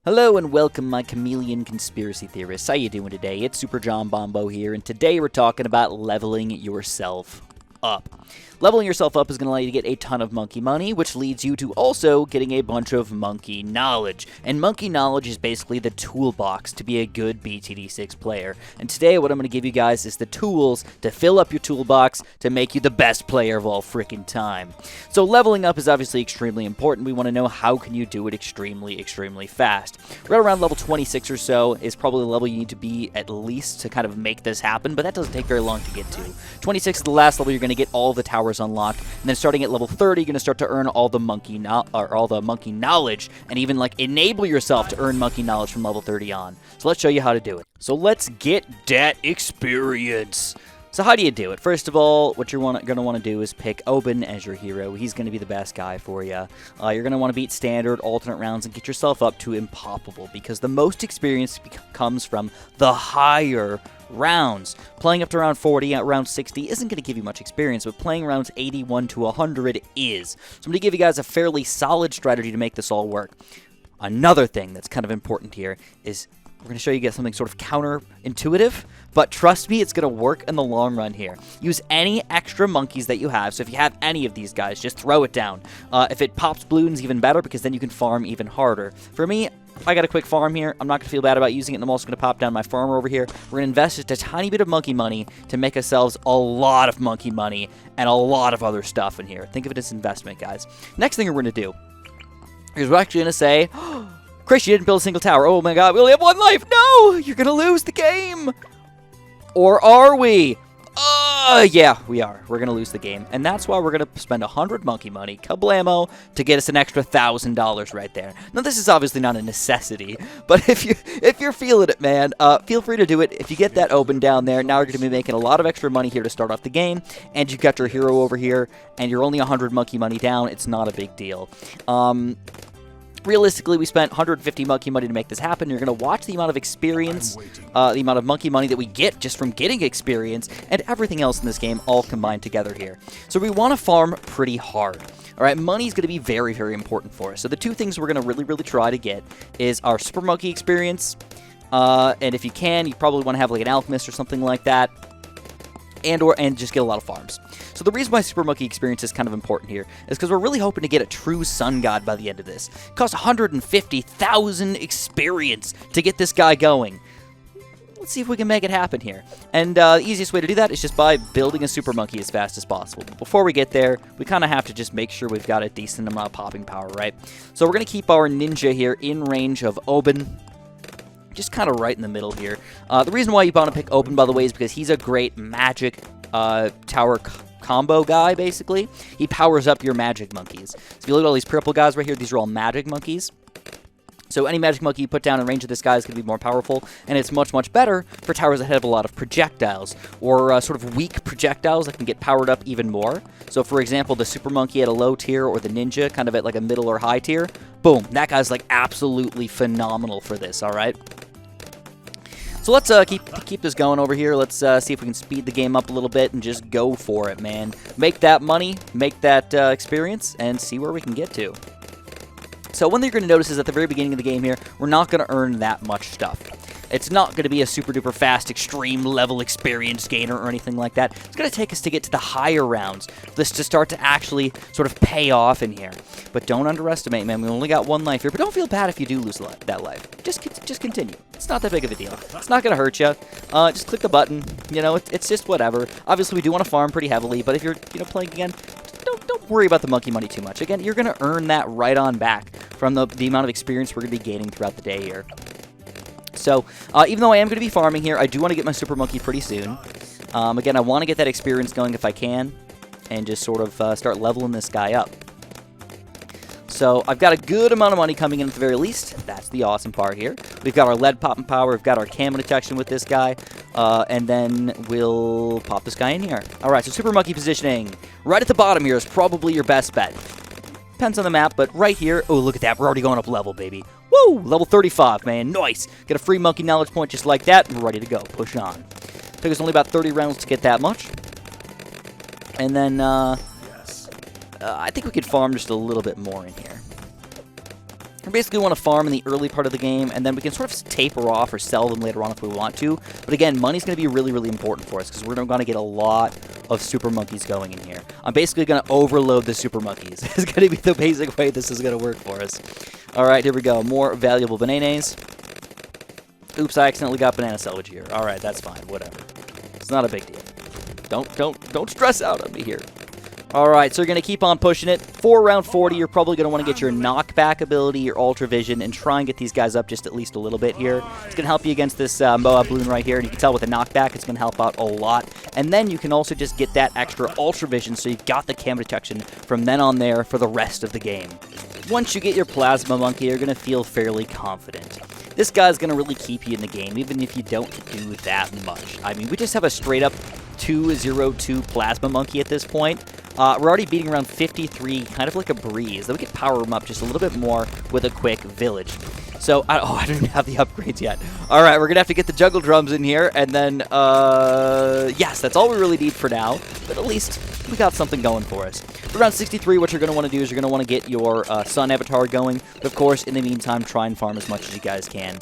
Hello and welcome, my chameleon conspiracy theorists. How you doing today? It's Super John Bombo here, and today we're talking about leveling yourself up. Leveling yourself up is going to allow you to get a ton of monkey money, which leads you to also getting a bunch of monkey knowledge. And monkey knowledge is basically the toolbox to be a good BTD6 player. And today what I'm going to give you guys is the tools to fill up your toolbox to make you the best player of all freaking time. So leveling up is obviously extremely important. We want to know how can you do it extremely fast. Right around level 26 or so is probably the level you need to be at least to kind of make this happen, but that doesn't take very long to get to. 26 is the last level. You're going to get all the towers unlocked, and then starting at level 30, you're going to start to earn all the monkey knowledge, and even like enable yourself to earn monkey knowledge from level 30 on. So let's show you how to do it. So let's get that experience. So how do you do it? First of all, what you're going to want to do is pick Oben as your hero. He's going to be the best guy for you. You're going to want to beat standard, alternate rounds, and get yourself up to Impoppable, because the most experience comes from the higher rounds. Playing up to around 40, at round 60 isn't going to give you much experience, but playing rounds 81 to 100 is. So I'm going to give you guys a fairly solid strategy to make this all work. Another thing that's kind of important here is we're going to show you something sort of counterintuitive, but trust me, it's going to work in the long run here. Use any extra monkeys that you have, so if you have any of these guys, just throw it down. If it pops Bloons, even better, because then you can farm even harder. For me, I got a quick farm here. I'm not going to feel bad about using it, and I'm also going to pop down my farmer over here. We're going to invest just a tiny bit of monkey money to make ourselves a lot of monkey money and a lot of other stuff in here. Think of it as investment, guys. Next thing we're going to do is we're actually going to say, Chris, you didn't build a single tower. Oh my god, we only have one life. No, you're going to lose the game. Or are we? Yeah, we are. We're going to lose the game. And that's why we're going to spend 100 monkey money, kablamo, to get us an extra $1,000 right there. Now, this is obviously not a necessity, but if you're feeling it, man, feel free to do it. If you get that open down there, now you're going to be making a lot of extra money here to start off the game, and you've got your hero over here, and you're only 100 monkey money down. It's not a big deal. Realistically, we spent 150 monkey money to make this happen. You're going to watch the amount of experience, the amount of monkey money that we get just from getting experience, and everything else in this game all combined together here. So we want to farm pretty hard. All right, money is going to be very important for us. So the two things we're going to really try to get is our super monkey experience, and if you can, you probably want to have like an alchemist or something like that, and just get a lot of farms. So the reason why Super Monkey experience is kind of important here is because we're really hoping to get a true Sun God by the end of this. It costs 150,000 experience to get this guy going. Let's see if we can make it happen here. And the easiest way to do that is just by building a Super Monkey as fast as possible. But before we get there, we kind of have to just make sure we've got a decent amount of popping power, right? So we're going to keep our ninja here in range of Oben, just kind of right in the middle here. The reason why you want to pick Oben, by the way, is because he's a great magic tower combo guy, basically. He powers up your magic monkeys. So if you look at all these purple guys right here, these are all magic monkeys. So any magic monkey you put down in range of this guy is going to be more powerful, and it's much better for towers that have a lot of projectiles, or sort of weak projectiles that can get powered up even more. So for example, the super monkey at a low tier, or the ninja kind of at like a middle or high tier, boom, that guy's like absolutely phenomenal for this, alright? So let's keep this going over here. Let's see if we can speed the game up a little bit and just go for it, man. Make that money, make that experience, and see where we can get to. So one thing you're going to notice is at the very beginning of the game here, we're not going to earn that much stuff. It's not going to be a super duper fast extreme level experience gainer or anything like that. It's going to take us to get to the higher rounds for this to start to actually sort of pay off in here. But don't underestimate, man. We only got one life here, but don't feel bad if you do lose that life. Just continue. It's not that big of a deal. It's not going to hurt you. Just click the button. You know, it's just whatever. Obviously, we do want to farm pretty heavily, but if you're playing again, don't worry about the monkey money too much. Again, you're going to earn that right on back from the amount of experience we're going to be gaining throughout the day here. So, even though I am going to be farming here, I do want to get my Super Monkey pretty soon. Again, I want to get that experience going if I can, and just sort of start leveling this guy up. So, I've got a good amount of money coming in at the very least. That's the awesome part here. We've got our lead popping power, we've got our camo detection with this guy, and then we'll pop this guy in here. Alright, so Super Monkey positioning. Right at the bottom here is probably your best bet. Depends on the map, but right here, oh, look at that, we're already going up level, baby. Woo! Level 35, man. Nice. Get a free monkey knowledge point just like that, and we're ready to go. Push on. Took us only about 30 rounds to get that much. And then, I think we could farm just a little bit more in here. We basically want to farm in the early part of the game, and then we can sort of taper off or sell them later on if we want to. But again, money's going to be really, really important for us because we're going to get a lot of super monkeys going in here. I'm basically going to overload the super monkeys. It's going to be the basic way this is going to work for us. All right, here we go. More valuable bananas. Oops, I accidentally got banana salvage here. All right, that's fine. Whatever. It's not a big deal. Don't stress out on me here. All right, so you're going to keep on pushing it. For round 40, you're probably going to want to get your knockback ability, your ultra vision, and try and get these guys up just at least a little bit here. It's going to help you against this Moab Bloon right here, and you can tell with the knockback, it's going to help out a lot. And then you can also just get that extra ultra vision, so you've got the camera detection from then on there for the rest of the game. Once you get your plasma monkey, you're going to feel fairly confident. This guy's going to really keep you in the game, even if you don't do that much. I mean, we just have a straight-up 202 plasma monkey at this point. We're already beating around 53, kind of like a breeze. Then we can power him up just a little bit more with a quick village. So, I don't even have the upgrades yet. All right, we're going to have to get the juggle drums in here, and then, yes, that's all we really need for now. But at least we got something going for us. For round 63, what you're going to want to do is you're going to want to get your sun avatar going. But, of course, in the meantime, try and farm as much as you guys can.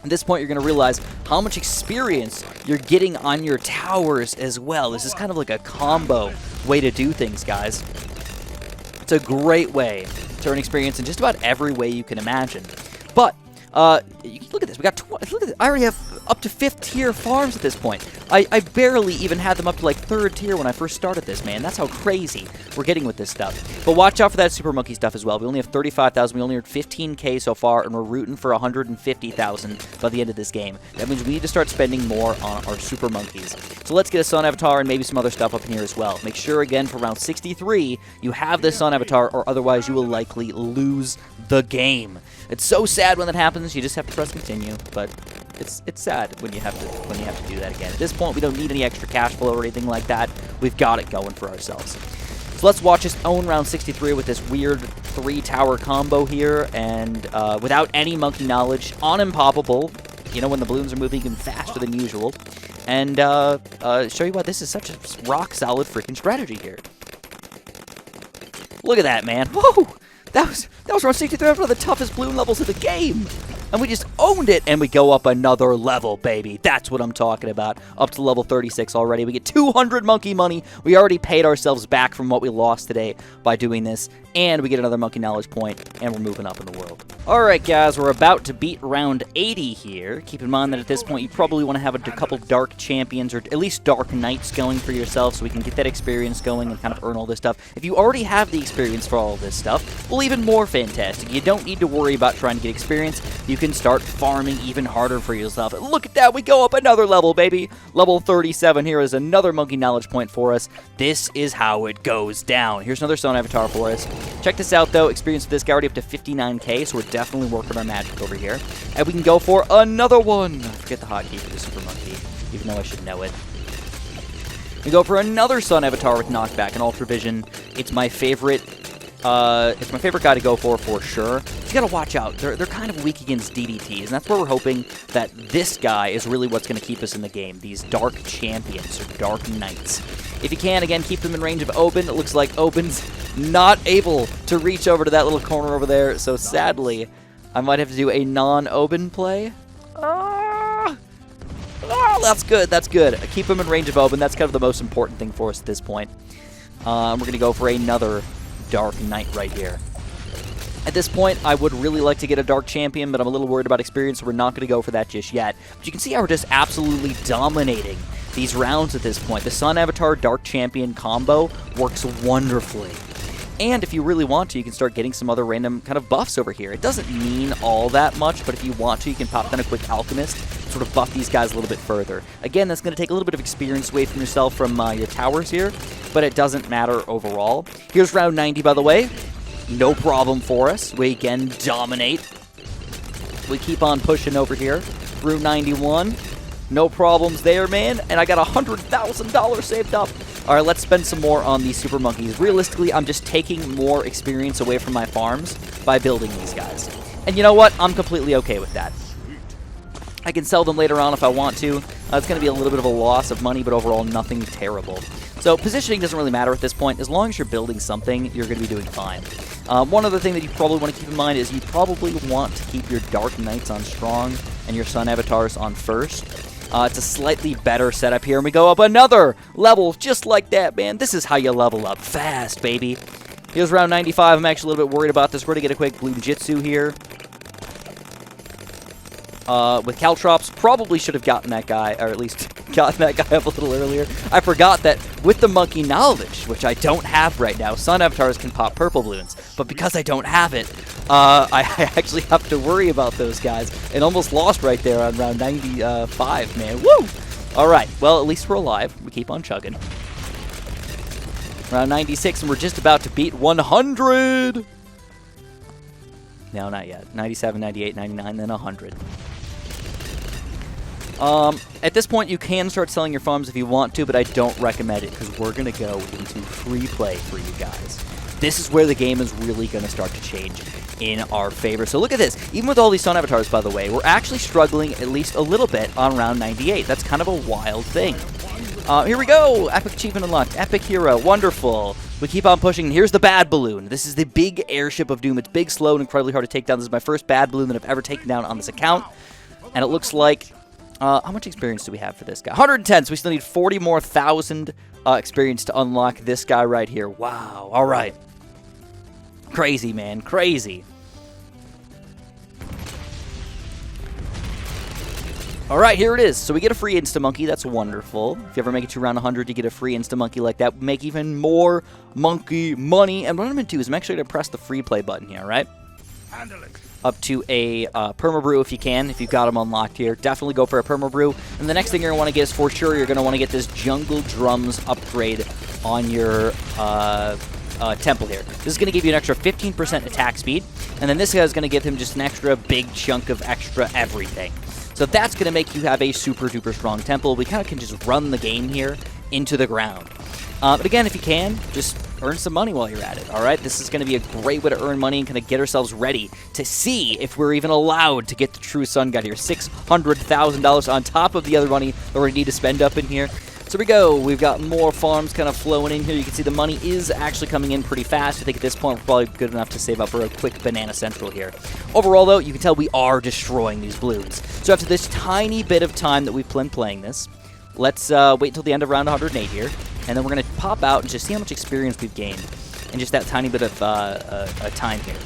At this point, you're going to realize how much experience you're getting on your towers as well. This is kind of like a combo way to do things, guys. It's a great way to earn experience in just about every way you can imagine. But, look at this. We got look at this. I already have up to 5th tier farms at this point. I barely even had them up to like 3rd tier when I first started this, man. That's how crazy we're getting with this stuff. But watch out for that super monkey stuff as well. We only have 35,000. We only earned 15k so far, and we're rooting for 150,000 by the end of this game. That means we need to start spending more on our super monkeys. So let's get a sun avatar and maybe some other stuff up in here as well. Make sure, again, for round 63, you have this sun avatar, or otherwise you will likely lose the game. It's so sad when that happens. You just have to press continue, but it's sad when you have to do that again. At this point, we don't need any extra cash flow or anything like that. We've got it going for ourselves. So let's watch us own round 63 with this weird 3-tower combo here, and without any monkey knowledge, on Impoppable, you know, when the balloons are moving even faster than usual, and show you why this is such a rock-solid freaking strategy here. Look at that, man. Whoa! That was round 63, one of the toughest balloon levels of the game. And we just owned it, and we go up another level, baby. That's what I'm talking about. Up to level 36 already. We get 200 monkey money. We already paid ourselves back from what we lost today by doing this. And we get another monkey knowledge point, and we're moving up in the world. Alright, guys, we're about to beat round 80 here. Keep in mind that at this point, you probably want to have a couple dark champions, or at least dark knights going for yourself, so we can get that experience going and kind of earn all this stuff. If you already have the experience for all of this stuff, well, even more fantastic. You don't need to worry about trying to get experience. You can start farming even harder for yourself. And look at that, we go up another level, baby. Level 37 here is another monkey knowledge point for us. This is how it goes down. Here's another stone avatar for us. Check this out, though. Experience with this guy already up to 59k, so we're definitely working our magic over here. And we can go for another one. I forget the hotkey for the super monkey, even though I should know it. We go for another sun avatar with knockback and ultra vision. It's my favorite. It's my favorite guy to go for sure. You gotta watch out. They're kind of weak against DDTs, and that's where we're hoping that this guy is really what's going to keep us in the game. These dark champions, or dark knights. If you can, again, keep them in range of Oben. It looks like Oben's not able to reach over to that little corner over there, so sadly, I might have to do a non-Oben play. Oh, that's good, that's good. Keep him in range of Oben. That's kind of the most important thing for us at this point. We're going to go for another Dark Knight right here. At this point, I would really like to get a Dark Champion, but I'm a little worried about experience, so we're not going to go for that just yet. But you can see how we're just absolutely dominating these rounds at this point. The Sun Avatar Dark Champion combo works wonderfully. And if you really want to, you can start getting some other random kind of buffs over here. It doesn't mean all that much, but if you want to, you can pop down a quick Alchemist, sort of buff these guys a little bit further. Again, that's going to take a little bit of experience away from yourself from your towers here, but it doesn't matter overall. Here's round 90, by the way. No problem for us. We again dominate. We keep on pushing over here through 91. No problems there, man. And I got $100,000 saved up. All right, let's spend some more on these super monkeys. Realistically, I'm just taking more experience away from my farms by building these guys. And you know what? I'm completely okay with that. I can sell them later on if I want to. It's going to be a little bit of a loss of money, but overall nothing terrible. So positioning doesn't really matter at this point. As long as you're building something, you're going to be doing fine. One other thing that you probably want to keep in mind is you probably want to keep your Dark Knights on strong and your Sun Avatars on first. It's a slightly better setup here, and we go up another level just like that, man. This is how you level up fast, baby. Here's round 95. I'm actually a little bit worried about this. We're going to get a quick Bloon Jitsu here. With Caltrops, probably should have gotten that guy, or at least gotten that guy up a little earlier. I forgot that with the monkey knowledge, which I don't have right now, Sun Avatars can pop purple balloons. But because I don't have it, I actually have to worry about those guys. And almost lost right there on round 95, man. Woo! Alright, well, at least we're alive. We keep on chugging. Round 96, and we're just about to beat 100! No, not yet. 97, 98, 99, then 100. At this point, you can start selling your farms if you want to, but I don't recommend it because we're going to go into free play for you guys. This is where the game is really going to start to change in our favor. So look at this. Even with all these Sun Avatars, by the way, we're actually struggling at least a little bit on round 98. That's kind of a wild thing. Here we go. Epic achievement unlocked. Epic hero. Wonderful. We keep on pushing. Here's the bad balloon. This is the big airship of doom. It's big, slow, and incredibly hard to take down. This is my first bad balloon that I've ever taken down on this account. And it looks like... how much experience do we have for this guy? 110, so we still need 40 more thousand experience to unlock this guy right here. Wow. All right. Crazy, man. Crazy. All right, here it is. So we get a free Insta-Monkey. That's wonderful. If you ever make it to round 100, you get a free Insta-Monkey like that. Make even more monkey money. And what I'm going to do is I'm actually going to press the free play button here, right? Up to a Perma-Brew if you can, if you've got them unlocked here. Definitely go for a Perma-Brew. And the next thing you're going to want to get is for sure you're going to want to get this Jungle Drums upgrade on your temple here. This is going to give you an extra 15% attack speed. And then this guy is going to give him just an extra big chunk of extra everything. So that's going to make you have a super duper strong temple. We kind of can just run the game here into the ground. But again, if you can, just earn some money while you're at it, all right? This is going to be a great way to earn money and kind of get ourselves ready to see if we're even allowed to get the true Sun God here. $600,000 on top of the other money that we're going to need to spend up in here. So we go. We've got more farms kind of flowing in here. You can see the money is actually coming in pretty fast. I think at this point we're probably good enough to save up for a quick Banana Central here. Overall, though, you can tell we are destroying these balloons. So after this tiny bit of time that we've been playing this, let's wait until the end of round 108 here. And then we're going to pop out and just see how much experience we've gained in just that tiny bit of time here.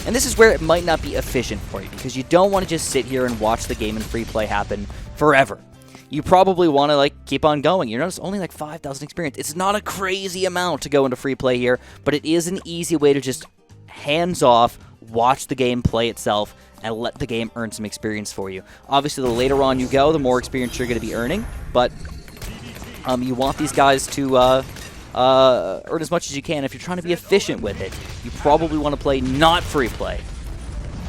And this is where it might not be efficient for you, because you don't want to just sit here and watch the game and free play happen forever. You probably want to keep on going. You notice only 5,000 experience. It's not a crazy amount to go into free play here, but it is an easy way to just hands off, watch the game play itself, and let the game earn some experience for you. Obviously, the later on you go, the more experience you're going to be earning, but you want these guys to earn as much as you can. If you're trying to be efficient with it, you probably want to play not free play.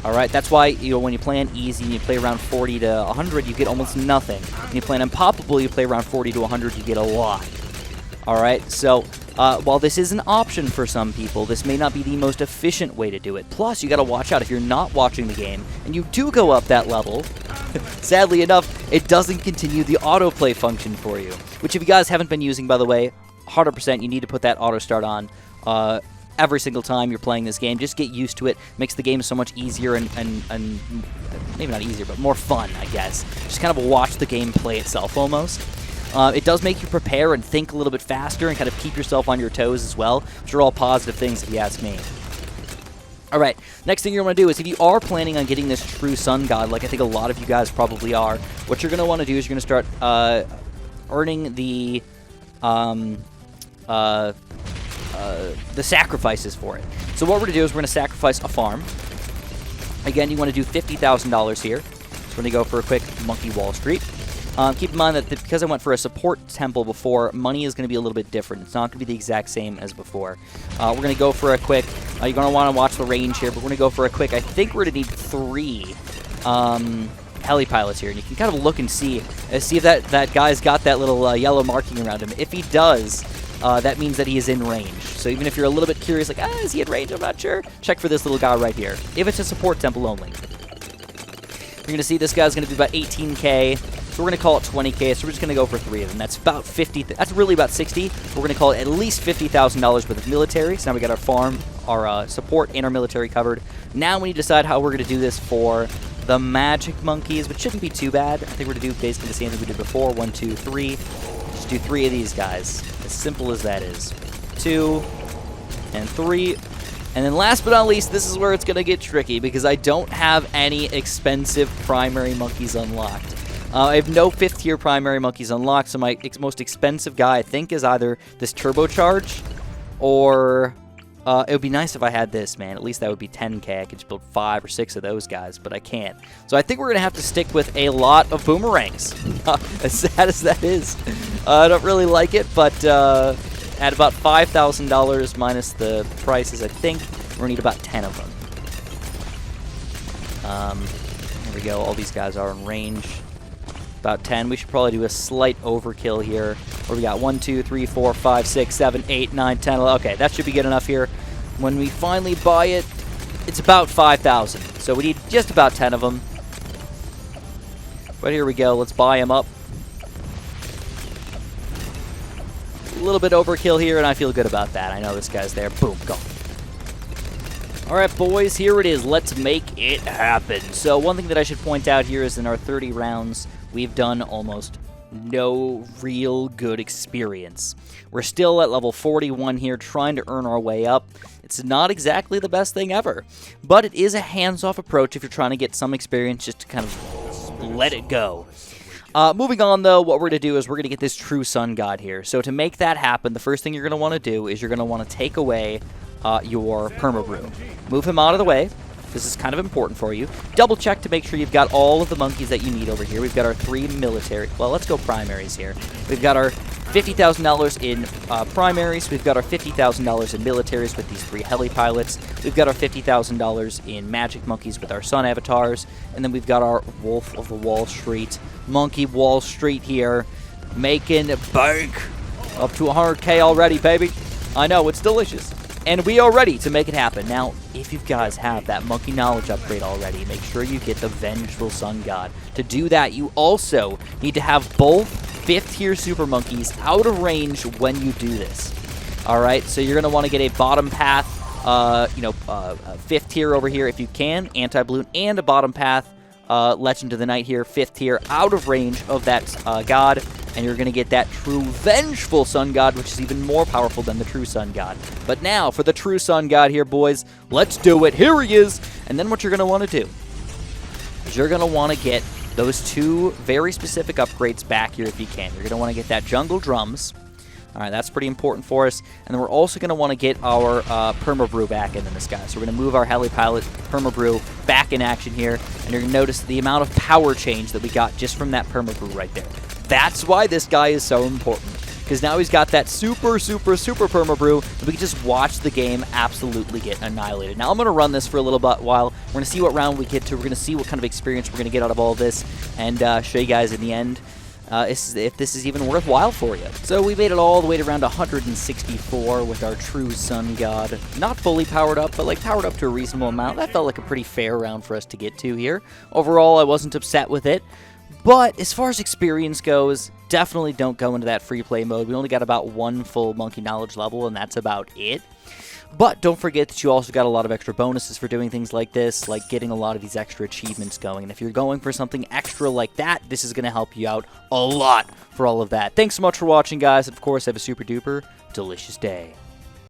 All right, that's why when you play on easy and you play around 40 to 100, you get almost nothing. When you play on Impoppable, you play around 40 to 100, you get a lot. All right, so while this is an option for some people, this may not be the most efficient way to do it. Plus, you got to watch out if you're not watching the game and you do go up that level. Sadly enough, it doesn't continue the autoplay function for you, which if you guys haven't been using, by the way, 100% you need to put that auto start on every single time you're playing this game. Just get used to it. Makes the game so much easier and maybe not easier, but more fun, I guess. Just kind of watch the game play itself almost. It does make you prepare and think a little bit faster and kind of keep yourself on your toes as well, which are all positive things if you ask me. All right, next thing you're going to do is if you are planning on getting this true Sun God, like I think a lot of you guys probably are, what you're going to want to do is you're going to start earning the sacrifices for it. So what we're going to do is we're going to sacrifice a farm. Again, you want to do $50,000 here. So we're going to go for a quick Monkey Wall Street. Keep in mind that because I went for a support temple before, money is going to be a little bit different. It's not going to be the exact same as before. We're going to go for a quick... you're going to want to watch the range here, but we're going to go for a quick... I think we're going to need 3 heli pilots here. And you can kind of look and see if that guy's got that little yellow marking around him. If he does... that means that he is in range. So even if you're a little bit curious, is he in range? I'm not sure. Check for this little guy right here. If it's a support temple only. You're going to see this guy's going to be about 18k. So we're going to call it 20k. So we're just going to go for 3 of them. That's about 50. That's really about 60. We're going to call it at least $50,000 worth of military. So now we got our farm, our support, and our military covered. Now we need to decide how we're going to do this for the magic monkeys, which shouldn't be too bad. I think we're going to do basically the same thing we did before. 1, 2, 3. Just do 3 of these guys. As simple as that is. 2 and 3. And then last but not least, this is where it's going to get tricky because I don't have any expensive primary monkeys unlocked. I have no 5th tier primary monkeys unlocked, so my most expensive guy I think is either this turbocharge or it would be nice if I had this, man. At least that would be 10k. I could just build 5 or 6 of those guys, but I can't. So I think we're going to have to stick with a lot of boomerangs. As sad as that is. I don't really like it, but at about $5,000 minus the prices, I think we're going to need about 10 of them. There we go. All these guys are in range. About 10. We should probably do a slight overkill here. Where we got 1, 2, 3, 4, 5, 6, 7, 8, 9, 10, 11. Okay, that should be good enough here. When we finally buy it, it's about 5,000. So we need just about 10 of them. But here we go. Let's buy them up. A little bit overkill here, and I feel good about that. I know this guy's there. Boom, go. All right, boys, here it is. Let's make it happen. So one thing that I should point out here is in our 30 rounds, we've done almost no real good experience. We're still at level 41 here, trying to earn our way up. It's not exactly the best thing ever, but it is a hands-off approach if you're trying to get some experience just to kind of let it go. Moving on, though, what we're going to do is we're going to get this True Sun God here. So to make that happen, the first thing you're going to want to do is you're going to want to take away your Permabrew. Move him out of the way. This is kind of important for you. Double check to make sure you've got all of the monkeys that you need over here. We've got our 3 military. Well, let's go primaries here. We've got our $50,000 in primaries. We've got our $50,000 in militaries with these 3 heli pilots. We've got our $50,000 in magic monkeys with our sun avatars. And then we've got our Wolf of the Wall Street, Monkey Wall Street here, making bank. Up to 100k already, baby. I know, it's delicious. And we are ready to make it happen. Now, if you guys have that monkey knowledge upgrade already, make sure you get the Vengeful Sun God. To do that, you also need to have both 5th tier super monkeys out of range when you do this. Alright, so you're going to want to get a bottom path, 5th tier over here if you can, anti-balloon, and a bottom path, Legend of the Night here, 5th tier, out of range of that god. And you're going to get that true Vengeful Sun God, which is even more powerful than the True Sun God. But now, for the True Sun God here, boys, let's do it. Here he is. And then what you're going to want to do is you're going to want to get those 2 very specific upgrades back here if you can. You're going to want to get that Jungle Drums. All right, that's pretty important for us. And then we're also going to want to get our Permabrew back into this guy. So we're going to move our heli pilot Permabrew back in action here. And you're going to notice the amount of power change that we got just from that Permabrew right there. That's why this guy is so important, because now he's got that super, super, super Permabrew, and we can just watch the game absolutely get annihilated. Now, I'm going to run this for a little bit while. We're going to see what round we get to. We're going to see what kind of experience we're going to get out of all this, and show you guys in the end if this is even worthwhile for you. So we made it all the way to round 164 with our True Sun God. Not fully powered up, but like powered up to a reasonable amount. That felt like a pretty fair round for us to get to here. Overall, I wasn't upset with it. But as far as experience goes, definitely don't go into that free play mode. We only got about 1 full monkey knowledge level, and that's about it. But don't forget that you also got a lot of extra bonuses for doing things like this, like getting a lot of these extra achievements going. And if you're going for something extra like that, this is going to help you out a lot for all of that. Thanks so much for watching, guys. And of course, have a super duper delicious day.